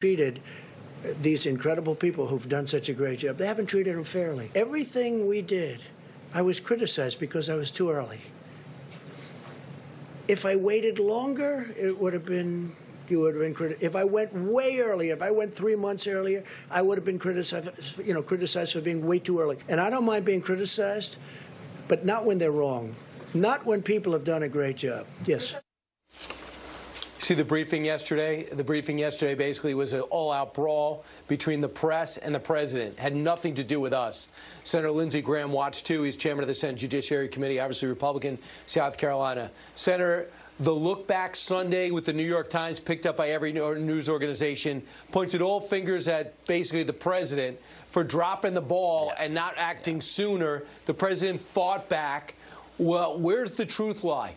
treated these incredible people who've done such a great job. They haven't treated them fairly. Everything we did, I was criticized because I was too early. If I waited longer, it would have been, you would have been criticized. If I went way earlier, if I went 3 months earlier, I would have been criticized for being way too early. And I don't mind being criticized, but not when they're wrong. Not when people have done a great job. Yes. See the briefing yesterday? The briefing yesterday basically was an all-out brawl between the press and the president. Had nothing to do with us. Senator Lindsey Graham watched too. He's chairman of the Senate Judiciary Committee, obviously Republican, South Carolina. Senator, the look back Sunday with the New York Times, picked up by every news organization, pointed all fingers at basically the president for dropping the ball and not acting sooner. The president fought back. Well, where's the truth lie?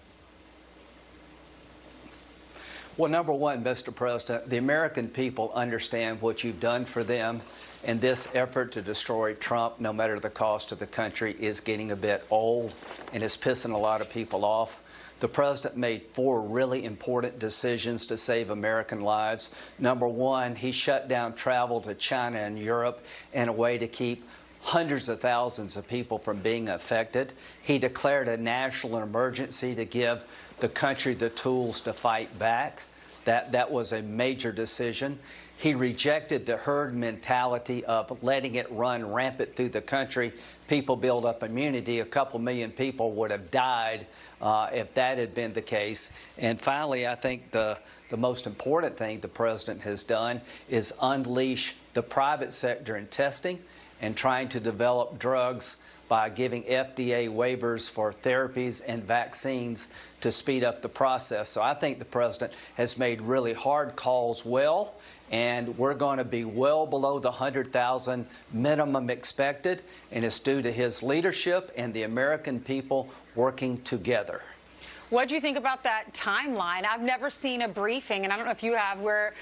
Well, number one, Mr. President, the American people understand what you've done for them, and this effort to destroy Trump, no matter the cost to the country, is getting a bit old and is pissing a lot of people off. The president made 4 really important decisions to save American lives. Number one, he shut down travel to China and Europe in a way to keep hundreds of thousands of people from being affected. He declared a national emergency to give the country the tools to fight back. That was a major decision. He rejected the herd mentality of letting it run rampant through the country. People build up immunity. A couple million people would have died if that had been the case. And finally, I think the most important thing the president has done is unleash the private sector in testing and trying to develop drugs by giving FDA waivers for therapies and vaccines to speed up the process. So I think the president has made really hard calls well, and we're going to be well below the 100,000 minimum expected, and it's due to his leadership and the American people working together. What do you think about that timeline? I've never seen a briefing, and I don't know if you have, where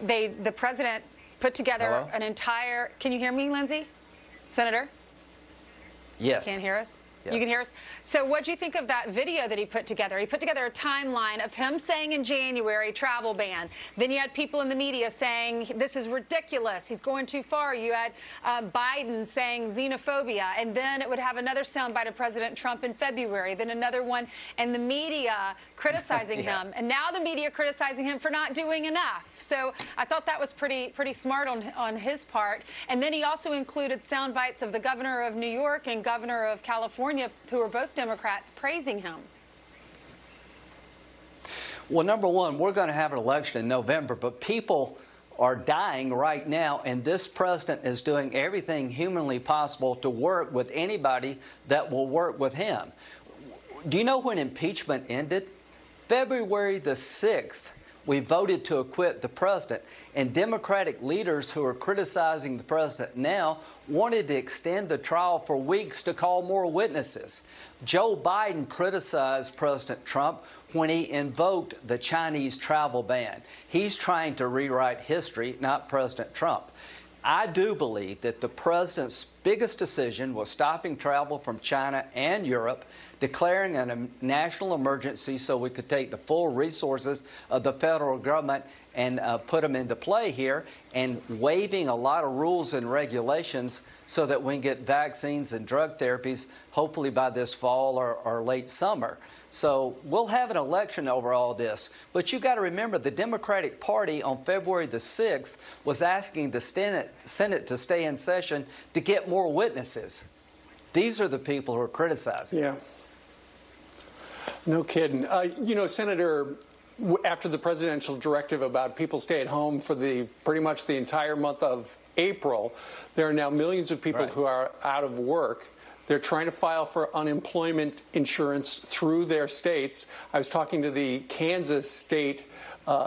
the president put together an entire... Can you hear me, Lindsey? Senator? Yes. Can't hear us? Yes. You can hear us? So what do you think of that video that he put together? He put together a timeline of him saying in January, travel ban. Then you had people in the media saying, this is ridiculous. He's going too far. You had Biden saying xenophobia. And then it would have another soundbite of President Trump in February. Then another one, and the media criticizing him. And now the media criticizing him for not doing enough. So I thought that was pretty smart on his part. And then he also included sound bites of the governor of New York and governor of California, who are both Democrats, praising him. Well, number one, we're going to have an election in November, but people are dying right now, and this president is doing everything humanly possible to work with anybody that will work with him. Do you know when impeachment ended? February the 6th. We voted to acquit the president, and Democratic leaders who are criticizing the president now wanted to extend the trial for weeks to call more witnesses. Joe Biden criticized President Trump when he invoked the Chinese travel ban. He's trying to rewrite history, not President Trump. I do believe that the president's biggest decision was stopping travel from China and Europe, declaring a national emergency so we could take the full resources of the federal government and put them into play here, and waiving a lot of rules and regulations so that we can get vaccines and drug therapies hopefully by this fall or late summer. So we'll have an election over all this. But you've got to remember, the Democratic Party on February the 6th was asking the Senate to stay in session to get more witnesses. These are the people who are criticizing. Yeah. No kidding. You know, Senator, after the presidential directive about people stay at home for pretty much the entire month of April, there are now millions of people who are out of work. They're trying to file for unemployment insurance through their states. I was talking to the Kansas State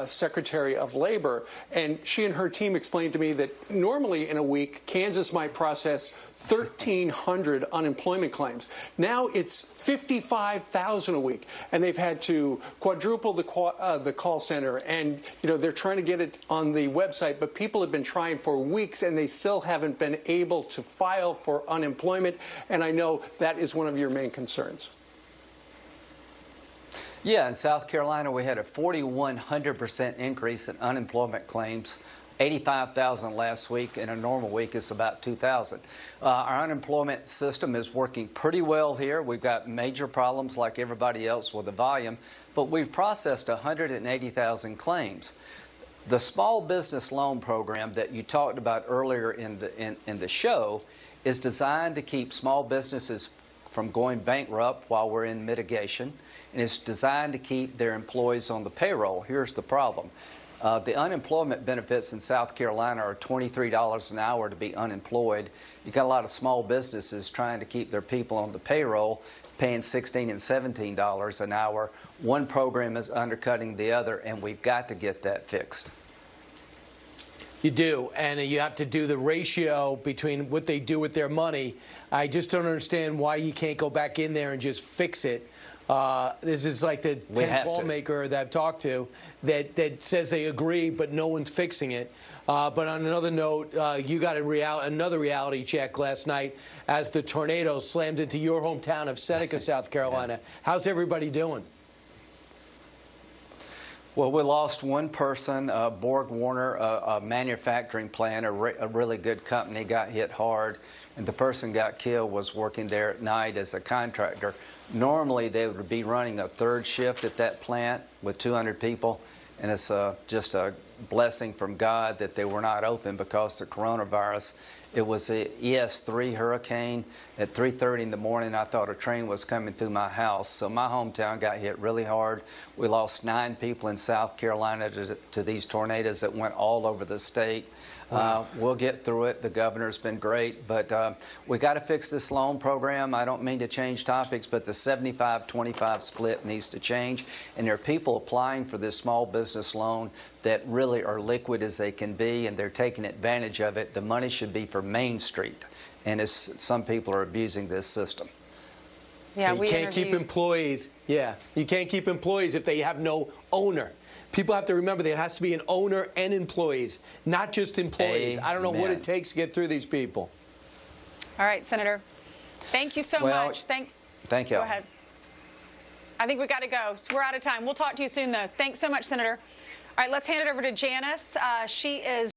Secretary of Labor, and she and her team explained to me that normally in a week, Kansas might process 1,300 unemployment claims. Now it's 55,000 a week, and they've had to quadruple the call center, and they're trying to get it on the website, but people have been trying for weeks, and they still haven't been able to file for unemployment, and I know that is one of your main concerns. Yeah, in South Carolina, we had a 4,100% increase in unemployment claims 85,000 last week. In a normal week, it's about 2,000. Our unemployment system is working pretty well here. We've got major problems like everybody else with the volume, but we've processed 180,000 claims. The small business loan program that you talked about earlier in the show is designed to keep small businesses from going bankrupt while we're in mitigation, and it's designed to keep their employees on the payroll. Here's the problem. The unemployment benefits in South Carolina are $23 an hour to be unemployed. You've got a lot of small businesses trying to keep their people on the payroll, paying $16 and $17 an hour. One program is undercutting the other, and we've got to get that fixed. You do, and you have to do the ratio between what they do with their money. I just don't understand why you can't go back in there and just fix it. This is like the 10th lawmaker that I've talked to that says they agree, but no one's fixing it. But on another note, you got another reality check last night as the tornado slammed into your hometown of Seneca, South Carolina. How's everybody doing? Well, we lost one person, Borg Warner, a manufacturing plant, a really good company, got hit hard, and the person got killed was working there at night as a contractor. Normally, they would be running a third shift at that plant with 200 people, and it's just a blessing from God that they were not open because of the coronavirus. It was a ES3 hurricane. At 3:30 in the morning, I thought a train was coming through my house. So my hometown got hit really hard. We lost 9 people in South Carolina to these tornadoes that went all over the state. We'll get through it. The governor's been great, but we got to fix this loan program. I don't mean to change topics, but the 75-25 split needs to change. And there are people applying for this small business loan that really are liquid as they can be, and they're taking advantage of it. The money should be for Main Street, and some people are abusing this system. Yeah, you can't keep employees. Yeah, you can't keep employees if they have no owner. People have to remember there has to be an owner and employees, not just employees. I don't know what it takes to get through these people. All right, Senator. Thank you so much. Thanks. Thank you. Go ahead. I think we got to go. We're out of time. We'll talk to you soon, though. Thanks so much, Senator. All right, let's hand it over to Janice. She is